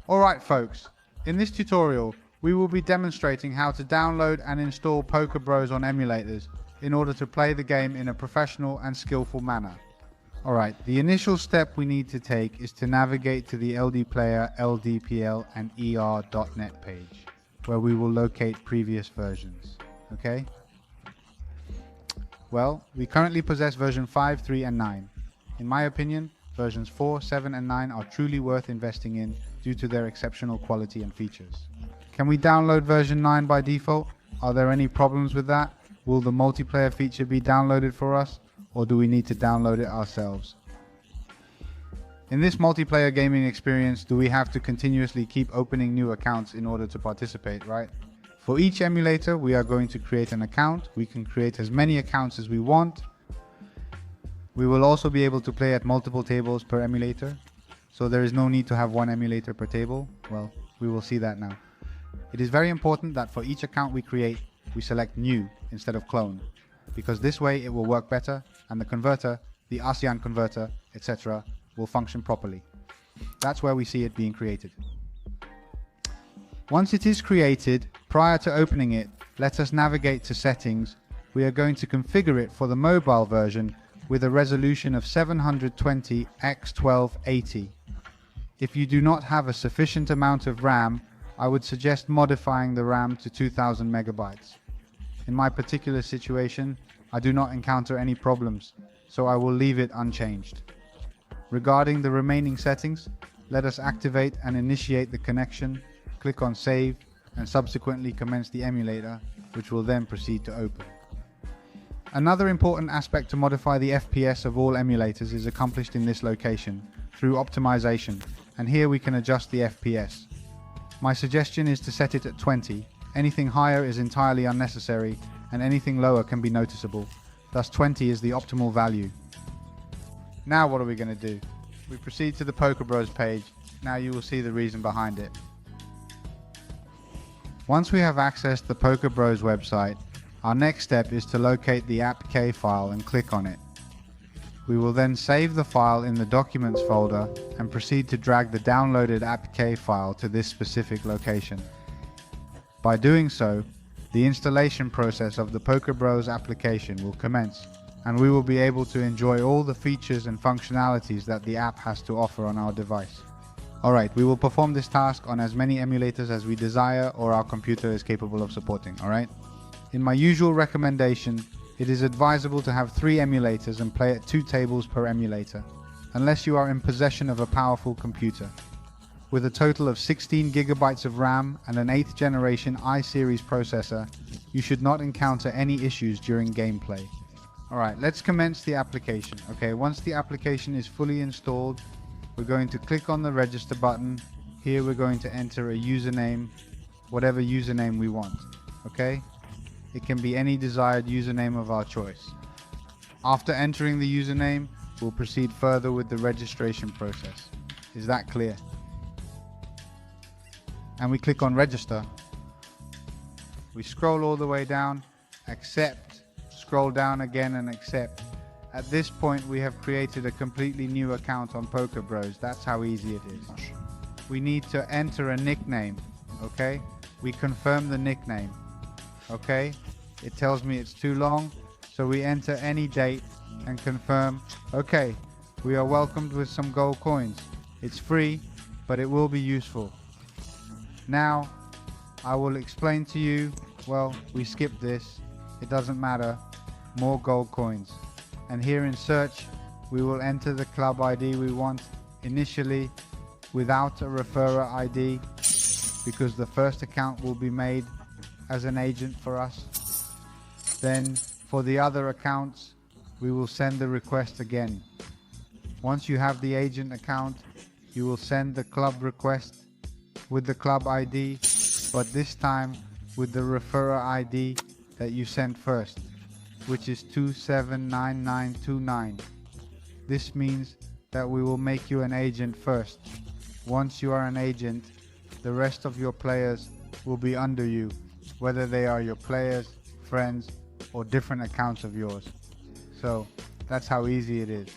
Alright folks, in this tutorial we will be demonstrating how to download and install PokerBros on emulators in order to play the game in a professional and skillful manner. Alright, the initial step we need to take is to navigate to the LD Player, LDPL and ER.net page, where we will locate previous versions. Okay? Well, we currently possess version 5, 3 and 9. In my opinion, versions 4, 7 and 9 are truly worth investing in due to their exceptional quality and features. Can we download version 9 by default? Are there any problems with that? Will the multiplayer feature be downloaded for us, or do we need to download it ourselves? In this multiplayer gaming experience, do we have to continuously keep opening new accounts in order to participate, right? For each emulator, we are going to create an account. We can create as many accounts as we want. We will also be able to play at multiple tables per emulator, so there is no need to have one emulator per table. Well, we will see that now. It is very important that for each account we create, we select new instead of clone, because this way it will work better and the converter, the ASEAN converter, etc. will function properly. That's where we see it being created. Once it is created, prior to opening it, let us navigate to settings. We are going to configure it for the mobile version with a resolution of 720 x 1280. If you do not have a sufficient amount of RAM, I would suggest modifying the RAM to 2000 megabytes. In my particular situation, I do not encounter any problems, so I will leave it unchanged. Regarding the remaining settings, let us activate and initiate the connection, click on save, and subsequently commence the emulator, which will then proceed to open. Another important aspect to modify the FPS of all emulators is accomplished in this location through optimization, and here we can adjust the FPS. My suggestion is to set it at 20. Anything higher is entirely unnecessary, and anything lower can be noticeable. Thus 20 is the optimal value. Now what are we going to do? We proceed to the PokerBros page. Now you will see the reason behind it. Once we have accessed the PokerBros website, our next step is to locate the AppK file and click on it. We will then save the file in the Documents folder and proceed to drag the downloaded AppK file to this specific location. By doing so, the installation process of the PokerBros application will commence, and we will be able to enjoy all the features and functionalities that the app has to offer on our device. Alright, we will perform this task on as many emulators as we desire or our computer is capable of supporting, alright? In my usual recommendation, it is advisable to have 3 emulators and play at 2 tables per emulator, unless you are in possession of a powerful computer. With a total of 16 gigabytes of RAM and an 8th generation i-series processor, you should not encounter any issues during gameplay. Alright, let's commence the application. Okay, once the application is fully installed, we're going to click on the register button. Here we're going to enter a username, whatever username we want. Okay? It can be any desired username of our choice. After entering the username, we'll proceed further with the registration process. Is that clear? And we click on register. We scroll all the way down, accept, scroll down again and accept. At this point we have created a completely new account on PokerBros. That's how easy it is. We need to enter a nickname, okay? We confirm the nickname, okay? It tells me it's too long, so we enter any date and confirm. Okay, we are welcomed with some gold coins. It's free, but it will be useful. Now, I will explain to you, well, we skip this, it doesn't matter, more gold coins. And here in search, we will enter the club ID we want initially without a referrer ID, because the first account will be made as an agent for us. Then for the other accounts, we will send the request again. Once you have the agent account, you will send the club request with the club ID, but this time with the referrer ID that you sent first, which is 279929. This means that we will make you an agent first. Once you are an agent, the rest of your players will be under you, whether they are your players, friends, or different accounts of yours. So that's how easy it is.